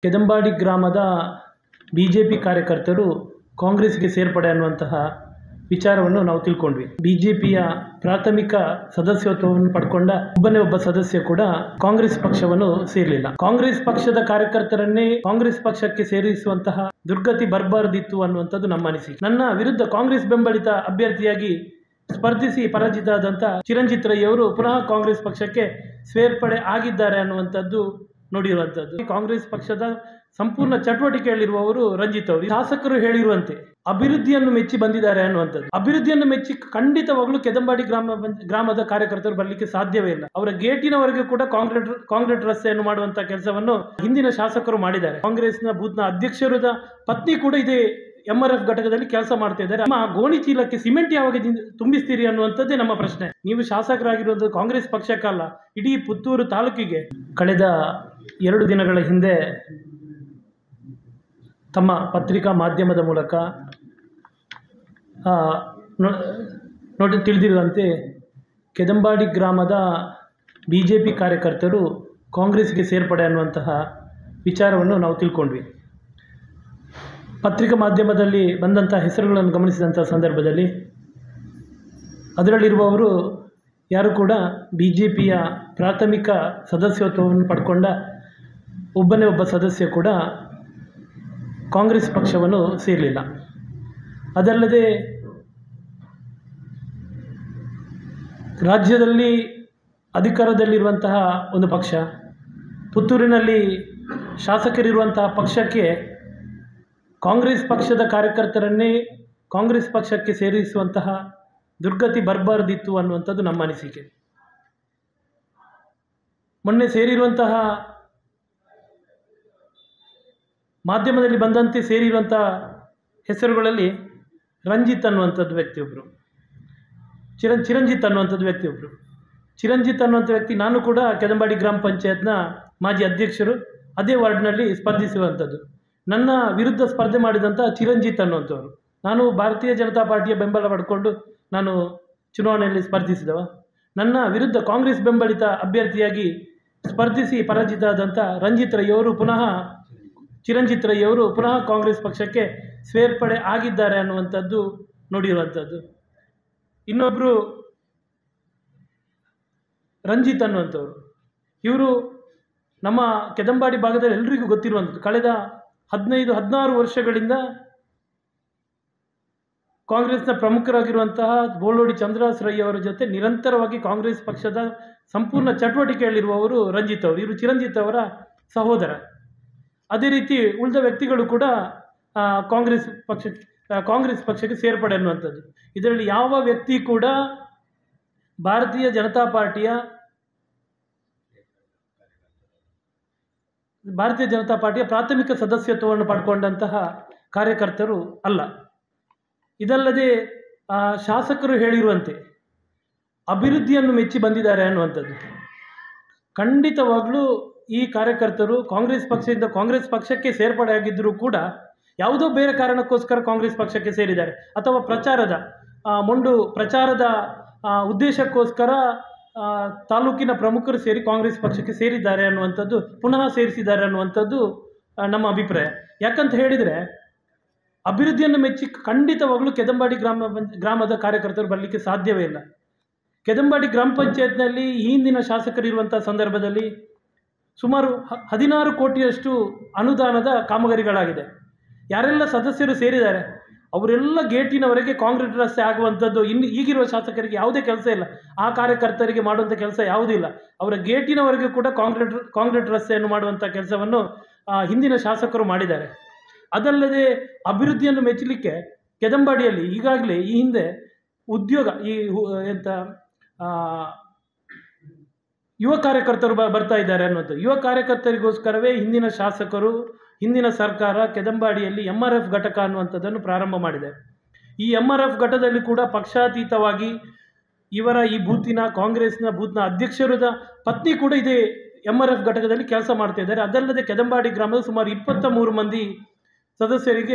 ಕೆದಂಬಾಡಿ ಗ್ರಾಮದ ಬಿಜೆಪಿ ಕಾರ್ಯಕರ್ತರು ಕಾಂಗ್ರೆಸ್ಗೆ ಸೇರ್ಪಡೆ ಅನ್ನುವಂತಹ ವಿಚಾರವನ್ನು ನಾವು ತಿಳ್ಕೊಂಡ್ವಿ. ಬಿಜೆಪಿಯ ಪ್ರಾಥಮಿಕ ಸದಸ್ಯತ್ವವನ್ನು ಪಡ್ಕೊಂಡ ಒಬ್ಬ ಸದಸ್ಯ ಕೂಡ ಕಾಂಗ್ರೆಸ್ ಪಕ್ಷವನ್ನು ಸೇರಲಿಲ್ಲ. ಕಾಂಗ್ರೆಸ್ ಪಕ್ಷದ ಕಾರ್ಯಕರ್ತರನ್ನೇ ಕಾಂಗ್ರೆಸ್ ಪಕ್ಷಕ್ಕೆ ಸೇರಿಸುವಂತಹ ದುರ್ಗತಿ ಬರಬಾರದಿತ್ತು ಅನ್ನುವಂಥದ್ದು ನಮ್ಮ ಅನಿಸಿಕೆ. ನನ್ನ ವಿರುದ್ಧ ಕಾಂಗ್ರೆಸ್ ಬೆಂಬಲಿತ ಅಭ್ಯರ್ಥಿಯಾಗಿ ಸ್ಪರ್ಧಿಸಿ ಪರಾಜಿತರಾದಂಥ ಚಿರಂಜಿತ್ ರೈ ಅವರು ಪುನಃ ಕಾಂಗ್ರೆಸ್ ಪಕ್ಷಕ್ಕೆ ಸೇರ್ಪಡೆ ಆಗಿದ್ದಾರೆ ಅನ್ನುವಂಥದ್ದು ನೋಡಿರುವಂಥದ್ದು. ಕಾಂಗ್ರೆಸ್ ಪಕ್ಷದ ಸಂಪೂರ್ಣ ಚಟುವಟಿಕೆಯಲ್ಲಿರುವವರು ರಂಜಿತ್ ಅವರು. ಶಾಸಕರು ಹೇಳಿರುವಂತೆ ಅಭಿವೃದ್ಧಿಯನ್ನು ಮೆಚ್ಚಿ ಬಂದಿದ್ದಾರೆ ಅನ್ನುವಂಥದ್ದು. ಅಭಿವೃದ್ಧಿಯನ್ನು ಮೆಚ್ಚಿ ಖಂಡಿತವಾಗ್ಲೂ ಕೆದಂಬಾಡಿ ಗ್ರಾಮದ ಕಾರ್ಯಕರ್ತರು ಬರಲಿಕ್ಕೆ ಸಾಧ್ಯವೇ ಇಲ್ಲ. ಅವರ ಗೇಟಿನವರೆಗೂ ಕೂಡ ಕಾಂಕ್ರೀಟ್ ರಸ್ತೆಯನ್ನು ಮಾಡುವಂತಹ ಕೆಲಸವನ್ನು ಹಿಂದಿನ ಶಾಸಕರು ಮಾಡಿದ್ದಾರೆ. ಕಾಂಗ್ರೆಸ್ನ ಬೂತ್ನ ಅಧ್ಯಕ್ಷರದ ಪತ್ನಿ ಕೂಡ ಇದೇ MRF ಘಟಕದಲ್ಲಿ ಕೆಲಸ ಮಾಡ್ತಾ ಇದ್ದಾರೆ. ನಮ್ಮ ಗೋಣಿ ಚೀಲಕ್ಕೆ ಸಿಮೆಂಟ್ ಯಾವಾಗ ತುಂಬಿಸ್ತೀರಿ ಅನ್ನುವಂಥದ್ದೇ ನಮ್ಮ ಪ್ರಶ್ನೆ. ನೀವು ಶಾಸಕರಾಗಿರುವಂಥದ್ದು ಕಾಂಗ್ರೆಸ್ ಪಕ್ಷಕ್ಕಲ್ಲ, ಇಡೀ ಪುತ್ತೂರು ತಾಲೂಕಿಗೆ. ಕಳೆದ 2 ದಿನಗಳ ಹಿಂದೆ ತಮ್ಮ ಪತ್ರಿಕಾ ಮಾಧ್ಯಮದ ಮೂಲಕ ತಿಳಿದಿರುವಂತೆ ಕೆದಂಬಾಡಿ ಗ್ರಾಮದ ಬಿಜೆಪಿ ಕಾರ್ಯಕರ್ತರು ಕಾಂಗ್ರೆಸ್ಗೆ ಸೇರ್ಪಡೆ ಅನ್ನುವಂತಹ ವಿಚಾರವನ್ನು ನಾವು ತಿಳ್ಕೊಂಡ್ವಿ. ಪತ್ರಿಕಾ ಮಾಧ್ಯಮದಲ್ಲಿ ಬಂದಂಥ ಹೆಸರುಗಳನ್ನು ಗಮನಿಸಿದಂಥ ಸಂದರ್ಭದಲ್ಲಿ ಅದರಲ್ಲಿರುವವರು ಯಾರು ಕೂಡ ಬಿಜೆಪಿಯ ಪ್ರಾಥಮಿಕ ಸದಸ್ಯತ್ವವನ್ನು ಪಡ್ಕೊಂಡ ಒಬ್ಬ ಸದಸ್ಯ ಕೂಡ ಕಾಂಗ್ರೆಸ್ ಪಕ್ಷವನ್ನು ಸೇರಲಿಲ್ಲ. ಅದಲ್ಲದೆ ರಾಜ್ಯದಲ್ಲಿ ಅಧಿಕಾರದಲ್ಲಿರುವಂತಹ ಒಂದು ಪಕ್ಷ, ಪುತ್ತೂರಿನಲ್ಲಿ ಶಾಸಕರಿರುವಂತಹ ಪಕ್ಷಕ್ಕೆ ಕಾಂಗ್ರೆಸ್ ಪಕ್ಷದ ಕಾರ್ಯಕರ್ತರನ್ನೇ ಕಾಂಗ್ರೆಸ್ ಪಕ್ಷಕ್ಕೆ ಸೇರಿಸುವಂತಹ ದುರ್ಗತಿ ಬರಬಾರದಿತ್ತು ಅನ್ನುವಂಥದ್ದು ನಮ್ಮ ಅನಿಸಿಕೆ. ಮೊನ್ನೆ ಸೇರಿರುವಂತಹ ಮಾಧ್ಯಮದಲ್ಲಿ ಬಂದಂತೆ ಸೇರಿರುವಂತಹ ಹೆಸರುಗಳಲ್ಲಿ ರಂಜಿತ್ ಅನ್ನುವಂಥದ್ದು ವ್ಯಕ್ತಿಯೊಬ್ಬರು, ಚಿರಂಜಿತ್ ಅನ್ನುವಂಥದ್ದು ವ್ಯಕ್ತಿಯೊಬ್ಬರು. ಚಿರಂಜಿತ್ ಅನ್ನುವಂಥ ವ್ಯಕ್ತಿ, ನಾನು ಕೂಡ ಕೆದಂಬಾಡಿ ಗ್ರಾಮ ಪಂಚಾಯತ್ನ ಮಾಜಿ ಅಧ್ಯಕ್ಷರು, ಅದೇ ವಾರ್ಡ್ನಲ್ಲಿ ಸ್ಪರ್ಧಿಸುವಂಥದ್ದು. ನನ್ನ ವಿರುದ್ಧ ಸ್ಪರ್ಧೆ ಮಾಡಿದಂಥ ಚಿರಂಜಿತ್ ಅನ್ನುವಂಥವ್ರು, ನಾನು ಭಾರತೀಯ ಜನತಾ ಪಾರ್ಟಿಯ ಬೆಂಬಲ ಪಡ್ಕೊಂಡು ನಾನು ಚುನಾವಣೆಯಲ್ಲಿ ಸ್ಪರ್ಧಿಸಿದವ. ನನ್ನ ವಿರುದ್ಧ ಕಾಂಗ್ರೆಸ್ ಬೆಂಬಲಿತ ಅಭ್ಯರ್ಥಿಯಾಗಿ ಸ್ಪರ್ಧಿಸಿ ಪರಾಜಿತರಾದಂಥ ಚಿರಂಜಿತ್ ರೈ ಅವರು ಪುನಃ ಕಾಂಗ್ರೆಸ್ ಪಕ್ಷಕ್ಕೆ ಸೇರ್ಪಡೆ ಆಗಿದ್ದಾರೆ ಅನ್ನುವಂಥದ್ದು ನೋಡಿರುವಂಥದ್ದು. ಇನ್ನೊಬ್ಬರು ರಂಜಿತ್ ಅನ್ನುವಂಥವ್ರು, ಇವರು ನಮ್ಮ ಕೆದಂಬಾಡಿ ಭಾಗದಲ್ಲಿ ಎಲ್ರಿಗೂ ಗೊತ್ತಿರುವಂಥದ್ದು. ಕಳೆದ 15-16 ವರ್ಷಗಳಿಂದ ಕಾಂಗ್ರೆಸ್ನ ಪ್ರಮುಖರಾಗಿರುವಂತಹ ಬೋಳೋಡಿ ಚಂದ್ರಹಾಸ್ ರೈ ಅವರ ಜೊತೆ ನಿರಂತರವಾಗಿ ಕಾಂಗ್ರೆಸ್ ಪಕ್ಷದ ಸಂಪೂರ್ಣ ಚಟುವಟಿಕೆಯಲ್ಲಿರುವವರು ರಂಜಿತ್ ಅವರು. ಇವರು ಚಿರಂಜಿತ್ ಅವರ ಸಹೋದರ. ಅದೇ ರೀತಿ ಉಳಿದ ವ್ಯಕ್ತಿಗಳು ಕೂಡ ಕಾಂಗ್ರೆಸ್ ಪಕ್ಷಕ್ಕೆ ಸೇರ್ಪಡೆ ಅನ್ನುವಂಥದ್ದು. ಇದರಲ್ಲಿ ಯಾವ ವ್ಯಕ್ತಿ ಕೂಡ ಭಾರತೀಯ ಜನತಾ ಪಾರ್ಟಿಯ ಪ್ರಾಥಮಿಕ ಸದಸ್ಯತ್ವವನ್ನು ಪಡ್ಕೊಂಡಂತಹ ಕಾರ್ಯಕರ್ತರು ಅಲ್ಲ. ಇದಲ್ಲದೆ ಶಾಸಕರು ಹೇಳಿರುವಂತೆ ಅಭಿವೃದ್ಧಿಯನ್ನು ಮೆಚ್ಚಿ ಬಂದಿದ್ದಾರೆ ಅನ್ನುವಂಥದ್ದು. ಖಂಡಿತವಾಗ್ಲೂ ಈ ಕಾರ್ಯಕರ್ತರು ಕಾಂಗ್ರೆಸ್ ಪಕ್ಷದಿಂದ ಕಾಂಗ್ರೆಸ್ ಪಕ್ಷಕ್ಕೆ ಸೇರ್ಪಡೆ ಆಗಿದ್ದರೂ ಕೂಡ ಯಾವುದೋ ಬೇರೆ ಕಾರಣಕ್ಕೋಸ್ಕರ ಕಾಂಗ್ರೆಸ್ ಪಕ್ಷಕ್ಕೆ ಸೇರಿದ್ದಾರೆ, ಅಥವಾ ಪ್ರಚಾರದ ಉದ್ದೇಶಕ್ಕೋಸ್ಕರ ತಾಲೂಕಿನ ಪ್ರಮುಖರು ಸೇರಿ ಕಾಂಗ್ರೆಸ್ ಪಕ್ಷಕ್ಕೆ ಸೇರಿದ್ದಾರೆ ಅನ್ನುವಂಥದ್ದು, ಪುನಃ ಸೇರಿಸಿದ್ದಾರೆ ಅನ್ನುವಂಥದ್ದು ನಮ್ಮ ಅಭಿಪ್ರಾಯ. ಯಾಕಂತ ಹೇಳಿದರೆ ಅಭಿವೃದ್ಧಿಯನ್ನು ಮೆಚ್ಚಿ ಖಂಡಿತವಾಗಲೂ ಕೆದಂಬಾಡಿ ಗ್ರಾಮದ ಕಾರ್ಯಕರ್ತರು ಬರಲಿಕ್ಕೆ ಸಾಧ್ಯವೇ ಇಲ್ಲ. ಕೆದಂಬಾಡಿ ಗ್ರಾಮ ಪಂಚಾಯತ್ನಲ್ಲಿ ಹಿಂದಿನ ಶಾಸಕರಿರುವಂಥ ಸಂದರ್ಭದಲ್ಲಿ ಸುಮಾರು 16 ಕೋಟಿಯಷ್ಟು ಅನುದಾನದ ಕಾಮಗಾರಿಗಳಾಗಿದೆ. ಯಾರೆಲ್ಲ ಸದಸ್ಯರು ಸೇರಿದ್ದಾರೆ ಅವರೆಲ್ಲ ಗೇಟಿನವರೆಗೆ ಕಾಂಕ್ರೀಟ್ ರಸ್ತೆ ಆಗುವಂಥದ್ದು ಈಗಿರುವ ಶಾಸಕರಿಗೆ ಯಾವುದೇ ಕೆಲಸ ಇಲ್ಲ. ಆ ಕಾರ್ಯಕರ್ತರಿಗೆ ಮಾಡುವಂಥ ಕೆಲಸ ಯಾವುದೂ ಇಲ್ಲ. ಅವರ ಗೇಟಿನವರೆಗೂ ಕೂಡ ಕಾಂಕ್ರೀಟ್ ರಸ್ತೆಯನ್ನು ಮಾಡುವಂಥ ಕೆಲಸವನ್ನು ಹಿಂದಿನ ಶಾಸಕರು ಮಾಡಿದ್ದಾರೆ. ಅದಲ್ಲದೆ ಅಭಿವೃದ್ಧಿಯನ್ನು ಮೆಚ್ಚಲಿಕ್ಕೆ ಕೆದಂಬಾಡಿಯಲ್ಲಿ ಈಗಾಗಲೇ ಈ ಹಿಂದೆ ಉದ್ಯೋಗ ಯುವ ಕಾರ್ಯಕರ್ತರು ಬರ್ತಾ ಇದ್ದಾರೆ ಅನ್ನೋದು. ಯುವ ಕಾರ್ಯಕರ್ತರಿಗೋಸ್ಕರವೇ ಹಿಂದಿನ ಶಾಸಕರು, ಹಿಂದಿನ ಸರ್ಕಾರ ಕೆದಂಬಾಡಿಯಲ್ಲಿ MRF ಘಟಕ ಅನ್ನುವಂಥದ್ದನ್ನು ಪ್ರಾರಂಭ ಮಾಡಿದೆ. ಈ MRF ಘಟಕದಲ್ಲಿ ಕೂಡ ಪಕ್ಷಾತೀತವಾಗಿ ಇವರ ಈ ಕಾಂಗ್ರೆಸ್ನ ಬೂತ್ನ ಅಧ್ಯಕ್ಷರದ ಪತ್ನಿ ಕೂಡ ಇದೇ MRF ಘಟಕದಲ್ಲಿ ಕೆಲಸ ಮಾಡ್ತಾ ಇದ್ದಾರೆ. ಅದಲ್ಲದೆ ಕೆದಂಬಾಡಿ ಗ್ರಾಮದ ಸುಮಾರು 23 ಮಂದಿ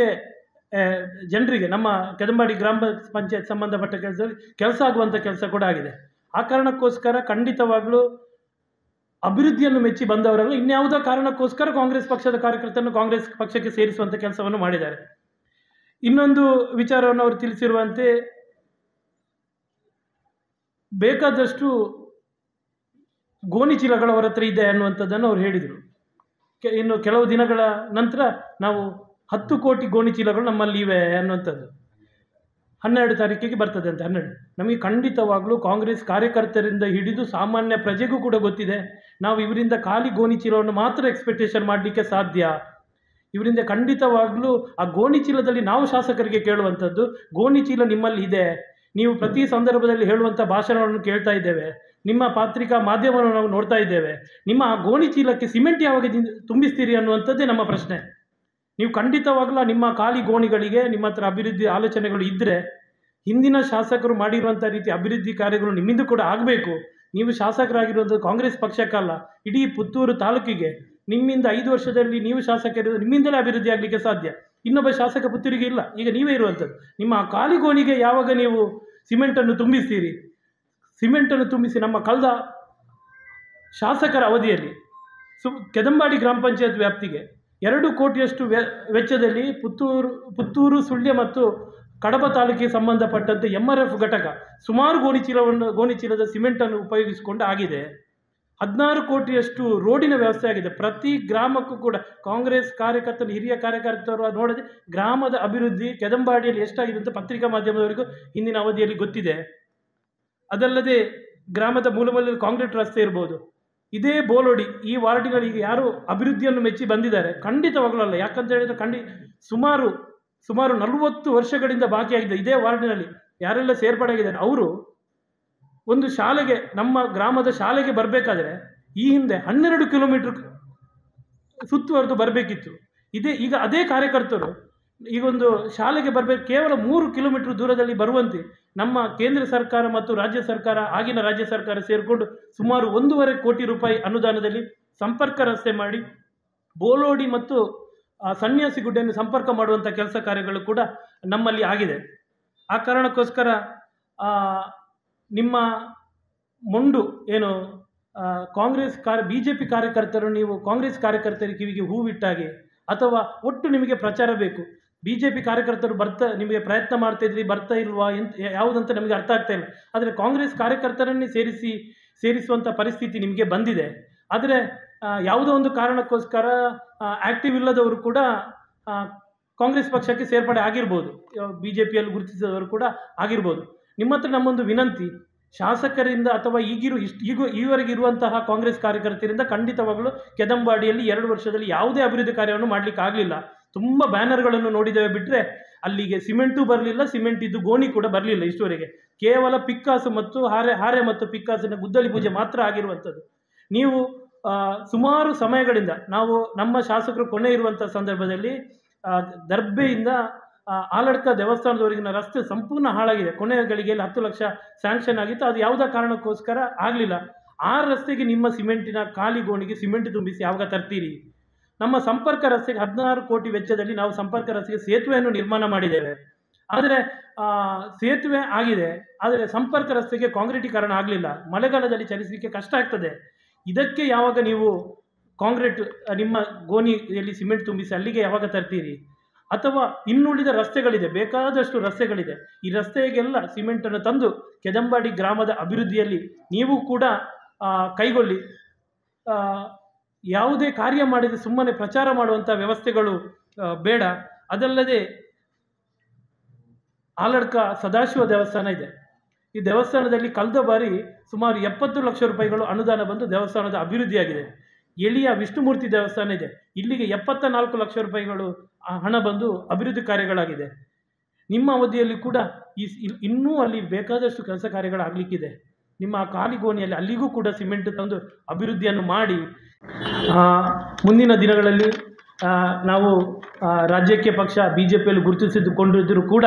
ಜನರಿಗೆ ನಮ್ಮ ಕೆದಂಬಾಡಿ ಗ್ರಾಮ ಪಂಚಾಯತ್ ಸಂಬಂಧಪಟ್ಟ ಕೆಲಸ ಆಗುವಂಥ ಕೆಲಸ ಕೂಡ ಆಗಿದೆ. ಆ ಕಾರಣಕ್ಕೋಸ್ಕರ ಖಂಡಿತವಾಗ್ಲೂ ಅಭಿವೃದ್ಧಿಯನ್ನು ಮೆಚ್ಚಿ ಬಂದವರಲ್ಲ, ಇನ್ಯಾವುದೋ ಕಾರಣಕ್ಕೋಸ್ಕರ ಕಾಂಗ್ರೆಸ್ ಪಕ್ಷದ ಕಾರ್ಯಕರ್ತರನ್ನು ಕಾಂಗ್ರೆಸ್ ಪಕ್ಷಕ್ಕೆ ಸೇರಿಸುವಂಥ ಕೆಲಸವನ್ನು ಮಾಡಿದ್ದಾರೆ. ಇನ್ನೊಂದು ವಿಚಾರವನ್ನು ಅವರು ತಿಳಿಸಿರುವಂತೆ ಬೇಕಾದಷ್ಟು ಗೋಣಿಚೀಲಗಳು ಅವರ ಹತ್ರ ಇದೆ ಅನ್ನುವಂಥದ್ದನ್ನು ಅವರು ಹೇಳಿದರು. ಇನ್ನು ಕೆಲವು ದಿನಗಳ ನಂತರ ನಾವು 10 ಕೋಟಿ ಗೋಣಿಚೀಲಗಳು ನಮ್ಮಲ್ಲಿ ಇವೆ ಅನ್ನುವಂಥದ್ದು 12 ತಾರೀಕಿಗೆ ಬರ್ತದೆ ಅಂತ. 12 ನಮಗೆ ಖಂಡಿತವಾಗಲೂ ಕಾಂಗ್ರೆಸ್ ಕಾರ್ಯಕರ್ತರಿಂದ ಹಿಡಿದು ಸಾಮಾನ್ಯ ಪ್ರಜೆಗೂ ಕೂಡ ಗೊತ್ತಿದೆ, ನಾವು ಇವರಿಂದ ಖಾಲಿ ಗೋಣಿಚೀಲವನ್ನು ಮಾತ್ರ ಎಕ್ಸ್ಪೆಕ್ಟೇಷನ್ ಮಾಡಲಿಕ್ಕೆ ಸಾಧ್ಯ. ಇವರಿಂದ ಖಂಡಿತವಾಗಲೂ ಆ ಗೋಣಿಚೀಲದಲ್ಲಿ ನಾವು ಶಾಸಕರಿಗೆ ಕೇಳುವಂಥದ್ದು, ಗೋಣಿಚೀಲ ನಿಮ್ಮಲ್ಲಿ ಇದೆ, ನೀವು ಪ್ರತಿ ಸಂದರ್ಭದಲ್ಲಿ ಹೇಳುವಂಥ ಭಾಷಣವನ್ನು ಕೇಳ್ತಾ ಇದ್ದೇವೆ, ನಿಮ್ಮ ಪತ್ರಿಕಾ ಮಾಧ್ಯಮವನ್ನು ನಾವು ನೋಡ್ತಾ ಇದ್ದೇವೆ, ನಿಮ್ಮ ಆ ಗೋಣಿಚೀಲಕ್ಕೆ ಸಿಮೆಂಟ್ ಯಾವಾಗ ತುಂಬಿಸ್ತೀರಿ ಅನ್ನುವಂಥದ್ದೇ ನಮ್ಮ ಪ್ರಶ್ನೆ. ನೀವು ಖಂಡಿತವಾಗಲೂ ನಿಮ್ಮ ಖಾಲಿ ಗೋಣಿಗಳಿಗೆ ನಿಮ್ಮ ಹತ್ರ ಅಭಿವೃದ್ಧಿ ಆಲೋಚನೆಗಳು ಇದ್ದರೆ ಹಿಂದಿನ ಶಾಸಕರು ಮಾಡಿರುವಂಥ ರೀತಿ ಅಭಿವೃದ್ಧಿ ಕಾರ್ಯಗಳು ನಿಮ್ಮಿಂದ ಕೂಡ ಆಗಬೇಕು. ನೀವು ಶಾಸಕರಾಗಿರುವಂಥ ಕಾಂಗ್ರೆಸ್ ಪಕ್ಷಕ್ಕಲ್ಲ, ಇಡೀ ಪುತ್ತೂರು ತಾಲೂಕಿಗೆ ನಿಮ್ಮಿಂದ 5 ವರ್ಷದಲ್ಲಿ ನೀವು ಶಾಸಕರು ನಿಮ್ಮಿಂದಲೇ ಅಭಿವೃದ್ಧಿ ಆಗಲಿಕ್ಕೆ ಸಾಧ್ಯ. ಇನ್ನೊಬ್ಬ ಶಾಸಕ ಪುತ್ತೂರಿಗೆ ಇಲ್ಲ, ಈಗ ನೀವೇ ಇರುವಂಥದ್ದು. ನಿಮ್ಮ ಖಾಲಿ ಗೋಣಿಗೆ ಯಾವಾಗ ನೀವು ಸಿಮೆಂಟನ್ನು ತುಂಬಿಸ್ತೀರಿ? ಸಿಮೆಂಟನ್ನು ತುಂಬಿಸಿ ನಮ್ಮ ಕಳೆದ ಶಾಸಕರ ಅವಧಿಯಲ್ಲಿ ಕೆದಂಬಾಡಿ ಗ್ರಾಮ ಪಂಚಾಯತ್ ವ್ಯಾಪ್ತಿಗೆ 2 ಕೋಟಿಯಷ್ಟು ವೆಚ್ಚದಲ್ಲಿ ಪುತ್ತೂರು, ಸುಳ್ಯ ಮತ್ತು ಕಡಬ ತಾಲೂಕಿಗೆ ಸಂಬಂಧಪಟ್ಟಂತೆ MRF ಘಟಕ ಸುಮಾರು ಗೋಣಿಚೀಲದ ಸಿಮೆಂಟನ್ನು ಉಪಯೋಗಿಸಿಕೊಂಡು ಆಗಿದೆ. 16 ಕೋಟಿಯಷ್ಟು ರೋಡಿನ ವ್ಯವಸ್ಥೆ ಆಗಿದೆ. ಪ್ರತಿ ಗ್ರಾಮಕ್ಕೂ ಕೂಡ ಕಾಂಗ್ರೆಸ್ ಕಾರ್ಯಕರ್ತರು, ಹಿರಿಯ ಕಾರ್ಯಕರ್ತರು ನೋಡದೆ ಗ್ರಾಮದ ಅಭಿವೃದ್ಧಿ ಕೆದಂಬಾಡಿಯಲ್ಲಿ ಎಷ್ಟಾಗಿದೆ ಅಂತ ಪತ್ರಿಕಾ ಮಾಧ್ಯಮದವರೆಗೂ ಹಿಂದಿನ ಅವಧಿಯಲ್ಲಿ ಗೊತ್ತಿದೆ. ಅದಲ್ಲದೆ ಗ್ರಾಮದ ಮೂಲದಲ್ಲಿ ಕಾಂಕ್ರೀಟ್ ರಸ್ತೆ ಇರ್ಬೋದು. ಇದೇ ಬೋಲೋಡಿ ಈ ವಾರ್ಡಿನಲ್ಲಿ ಯಾರು ಅಭಿವೃದ್ಧಿಯನ್ನು ಮೆಚ್ಚಿ ಬಂದಿದ್ದಾರೆ? ಖಂಡಿತವಾಗಲೂ ಅಲ್ಲ. ಯಾಕಂತ ಹೇಳಿದರೆ ಸುಮಾರು 40 ವರ್ಷಗಳಿಂದ ಬಾಕಿಯಾಗಿದೆ. ಇದೇ ವಾರ್ಡಿನಲ್ಲಿ ಯಾರೆಲ್ಲ ಸೇರ್ಪಡೆಯಾಗಿದ್ದಾರೆ ಅವರು ಒಂದು ಶಾಲೆಗೆ, ನಮ್ಮ ಗ್ರಾಮದ ಶಾಲೆಗೆ ಬರಬೇಕಾದ್ರೆ ಈ ಹಿಂದೆ 12 ಕಿಲೋಮೀಟರ್ ಸುತ್ತುವರೆದು ಬರಬೇಕಿತ್ತು. ಈಗ ಅದೇ ಕಾರ್ಯಕರ್ತರು ಈಗೊಂದು ಶಾಲೆಗೆ ಬರಬೇಕು ಕೇವಲ 3 ಕಿಲೋಮೀಟರ್ ದೂರದಲ್ಲಿ ಬರುವಂತೆ ನಮ್ಮ ಕೇಂದ್ರ ಸರ್ಕಾರ ಮತ್ತು ರಾಜ್ಯ ಸರ್ಕಾರ, ಆಗಿನ ರಾಜ್ಯ ಸರ್ಕಾರ ಸೇರಿಕೊಂಡು ಸುಮಾರು 1.5 ಕೋಟಿ ರೂಪಾಯಿ ಅನುದಾನದಲ್ಲಿ ಸಂಪರ್ಕ ರಸ್ತೆ ಮಾಡಿ ಬೋಲೋಡಿ ಮತ್ತು ಸನ್ಯಾಸಿ ಗುಡ್ಡೆಯನ್ನು ಸಂಪರ್ಕ ಮಾಡುವಂಥ ಕೆಲಸ ಕಾರ್ಯಗಳು ಕೂಡ ನಮ್ಮಲ್ಲಿ ಆಗಿದೆ. ಆ ಕಾರಣಕ್ಕೋಸ್ಕರ ನಿಮ್ಮ ಮೊಂಡು ಏನು ಕಾಂಗ್ರೆಸ್ BJP ಕಾರ್ಯಕರ್ತರು, ನೀವು ಕಾಂಗ್ರೆಸ್ ಕಾರ್ಯಕರ್ತರ ಕಿವಿಗೆ ಹೂವಿಟ್ಟಾಗೆ ಅಥವಾ ಒಟ್ಟು ನಿಮಗೆ ಪ್ರಚಾರ ಬೇಕು. BJP ಕಾರ್ಯಕರ್ತರು ನಿಮಗೆ ಪ್ರಯತ್ನ ಮಾಡ್ತಾ ಇದ್ರಿ, ಬರ್ತಾ ಇಲ್ವಾ ಯಾವುದಂತ ನಮಗೆ ಅರ್ಥ ಆಗ್ತಾ ಇಲ್ಲ. ಆದರೆ ಕಾಂಗ್ರೆಸ್ ಕಾರ್ಯಕರ್ತರನ್ನೇ ಸೇರಿಸುವಂಥ ಪರಿಸ್ಥಿತಿ ನಿಮಗೆ ಬಂದಿದೆ. ಆದರೆ ಯಾವುದೋ ಒಂದು ಕಾರಣಕ್ಕೋಸ್ಕರ ಆ್ಯಕ್ಟಿವ್ ಇಲ್ಲದವರು ಕೂಡ ಕಾಂಗ್ರೆಸ್ ಪಕ್ಷಕ್ಕೆ ಸೇರ್ಪಡೆ ಆಗಿರ್ಬೋದು, BJPಯಲ್ಲಿ ಗುರುತಿಸಿದವರು ಕೂಡ ಆಗಿರ್ಬೋದು. ನಿಮ್ಮ ಹತ್ರ ನಮ್ಮೊಂದು ವಿನಂತಿ, ಶಾಸಕರಿಂದ ಅಥವಾ ಈವರೆಗೆ ಇರುವಂತಹ ಕಾಂಗ್ರೆಸ್ ಕಾರ್ಯಕರ್ತರಿಂದ ಖಂಡಿತವಾಗಲೂ ಕೆದಂಬಾಡಿಯಲ್ಲಿ 2 ವರ್ಷದಲ್ಲಿ ಯಾವುದೇ ಅಭಿವೃದ್ಧಿ ಕಾರ್ಯವನ್ನು ಮಾಡಲಿಕ್ಕೆ ಆಗಲಿಲ್ಲ. ತುಂಬ ಬ್ಯಾನರ್ಗಳನ್ನು ನೋಡಿದ್ದೇವೆ, ಬಿಟ್ಟರೆ ಅಲ್ಲಿಗೆ ಸಿಮೆಂಟು ಬರಲಿಲ್ಲ, ಸಿಮೆಂಟ್ ಇದ್ದು ಗೋಣಿ ಕೂಡ ಬರಲಿಲ್ಲ. ಇಷ್ಟುವರೆಗೆ ಕೇವಲ ಪಿಕ್ಕಾಸು ಮತ್ತು ಹಾರೆ ಮತ್ತು ಪಿಕ್ಕಾಸಿನ ಗುದ್ದಲಿ ಪೂಜೆ ಮಾತ್ರ ಆಗಿರುವಂಥದ್ದು. ನೀವು ಸುಮಾರು ಸಮಯಗಳಿಂದ ನಮ್ಮ ಶಾಸಕರು ಕೊನೆ ಇರುವಂಥ ಸಂದರ್ಭದಲ್ಲಿ ದರ್ಬೆಯಿಂದ ಆಲಡ್ಕ ದೇವಸ್ಥಾನದವರೆಗಿನ ರಸ್ತೆ ಸಂಪೂರ್ಣ ಹಾಳಾಗಿದೆ. ಕೊನೆಯ ಗಳಿಗೆಯಲ್ಲಿ 10 ಲಕ್ಷ ಸ್ಯಾಂಕ್ಷನ್ ಆಗಿತ್ತು, ಅದು ಯಾವುದೇ ಕಾರಣಕ್ಕೋಸ್ಕರ ಆಗಲಿಲ್ಲ. ಆ ರಸ್ತೆಗೆ ನಿಮ್ಮ ಸಿಮೆಂಟಿನ ಖಾಲಿ ಗೋಣಿಗೆ ಸಿಮೆಂಟ್ ತುಂಬಿಸಿ ಯಾವಾಗ ತರ್ತೀರಿ? ನಮ್ಮ ಸಂಪರ್ಕ ರಸ್ತೆಗೆ 16 ಕೋಟಿ ವೆಚ್ಚದಲ್ಲಿ ನಾವು ಸಂಪರ್ಕ ರಸ್ತೆಗೆ ಸೇತುವೆಯನ್ನು ನಿರ್ಮಾಣ ಮಾಡಿದ್ದೇವೆ. ಆದರೆ ಸೇತುವೆ ಆಗಿದೆ, ಆದರೆ ಸಂಪರ್ಕ ರಸ್ತೆಗೆ ಕಾಂಕ್ರೀಟೀಕರಣ ಆಗಲಿಲ್ಲ. ಮಳೆಗಾಲದಲ್ಲಿ ಚಲಿಸಲಿಕ್ಕೆ ಕಷ್ಟ ಆಗ್ತದೆ. ಇದಕ್ಕೆ ಯಾವಾಗ ನೀವು ಕಾಂಕ್ರೀಟ್ ನಿಮ್ಮ ಗೋಣಿಯಲ್ಲಿ ಸಿಮೆಂಟ್ ತುಂಬಿಸಿ ಅಲ್ಲಿಗೆ ಯಾವಾಗ ತರ್ತೀರಿ? ಅಥವಾ ಇನ್ನುಳಿದ ರಸ್ತೆಗಳಿದೆ, ಬೇಕಾದಷ್ಟು ರಸ್ತೆಗಳಿದೆ. ಈ ರಸ್ತೆಗೆಲ್ಲ ಸಿಮೆಂಟನ್ನು ತಂದು ಕೆದಂಬಾಡಿ ಗ್ರಾಮದ ಅಭಿವೃದ್ಧಿಯಲ್ಲಿ ನೀವು ಕೂಡ ಕೈಗೊಳ್ಳಿ. ಯಾವುದೇ ಕಾರ್ಯ ಮಾಡದೆ ಸುಮ್ಮನೆ ಪ್ರಚಾರ ಮಾಡುವಂಥ ವ್ಯವಸ್ಥೆಗಳು ಬೇಡ. ಅದಲ್ಲದೆ ಆಲಡ್ಕ ಸದಾಶಿವ ದೇವಸ್ಥಾನ ಇದೆ. ಈ ದೇವಸ್ಥಾನದಲ್ಲಿ ಕಳೆದ ಬಾರಿ ಸುಮಾರು 70 ಲಕ್ಷ ರೂಪಾಯಿಗಳು ಅನುದಾನ ಬಂದು ದೇವಸ್ಥಾನದ ಅಭಿವೃದ್ಧಿಯಾಗಿದೆ. ಎಳಿಯ ವಿಷ್ಣುಮೂರ್ತಿ ದೇವಸ್ಥಾನ ಇದೆ, ಇಲ್ಲಿಗೆ 74 ಲಕ್ಷ ರೂಪಾಯಿಗಳು ಹಣ ಬಂದು ಅಭಿವೃದ್ಧಿ ಕಾರ್ಯಗಳಾಗಿದೆ. ನಿಮ್ಮ ಅವಧಿಯಲ್ಲಿ ಕೂಡ ಇನ್ನೂ ಅಲ್ಲಿ ಬೇಕಾದಷ್ಟು ಕೆಲಸ ಕಾರ್ಯಗಳಾಗಲಿಕ್ಕಿದೆ. ನಿಮ್ಮ ಖಾಲಿ ಗೋಣಿಯಲ್ಲಿ ಅಲ್ಲಿಗೂ ಕೂಡ ಸಿಮೆಂಟ್ ತಂದು ಅಭಿವೃದ್ಧಿಯನ್ನು ಮಾಡಿ ಮುಂದಿನ ದಿನಗಳಲ್ಲಿ ನಾವು ರಾಜ್ಯಕ್ಕೆ ಪಕ್ಷ BJPಯಲ್ಲಿ ಗುರುತಿಸಿಕೊಂಡಿದ್ದರೂ ಕೂಡ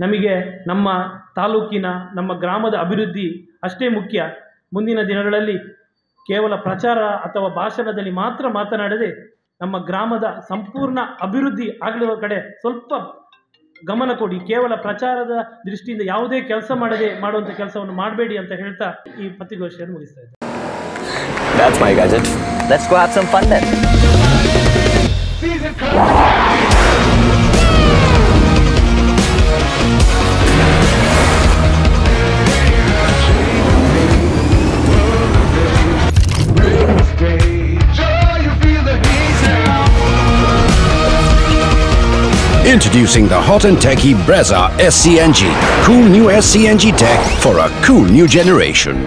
ನಮಗೆ ನಮ್ಮ ತಾಲೂಕಿನ, ನಮ್ಮ ಗ್ರಾಮದ ಅಭಿವೃದ್ಧಿ ಅಷ್ಟೇ ಮುಖ್ಯ. ಮುಂದಿನ ದಿನಗಳಲ್ಲಿ ಕೇವಲ ಪ್ರಚಾರ ಅಥವಾ ಭಾಷಣದಲ್ಲಿ ಮಾತ್ರ ಮಾತನಾಡದೆ ನಮ್ಮ ಗ್ರಾಮದ ಸಂಪೂರ್ಣ ಅಭಿವೃದ್ಧಿ ಆಗಲಿರುವ ಕಡೆ ಸ್ವಲ್ಪ ಗಮನ ಕೊಡಿ. ಕೇವಲ ಪ್ರಚಾರದ ದೃಷ್ಟಿಯಿಂದ ಯಾವುದೇ ಕೆಲಸ ಮಾಡುವಂಥ ಕೆಲಸವನ್ನು ಮಾಡಬೇಡಿ ಅಂತ ಹೇಳ್ತಾ ಈ ಪತ್ರಿಕಾಗೋಷ್ಠಿಯನ್ನು ಮುಗಿಸ್ತಾ ಇದ್ದೇನೆ. That's my gadget. Let's go have some fun then. Introducing the hot and techy Brezza SCNG. Cool new SCNG tech for a cool new generation.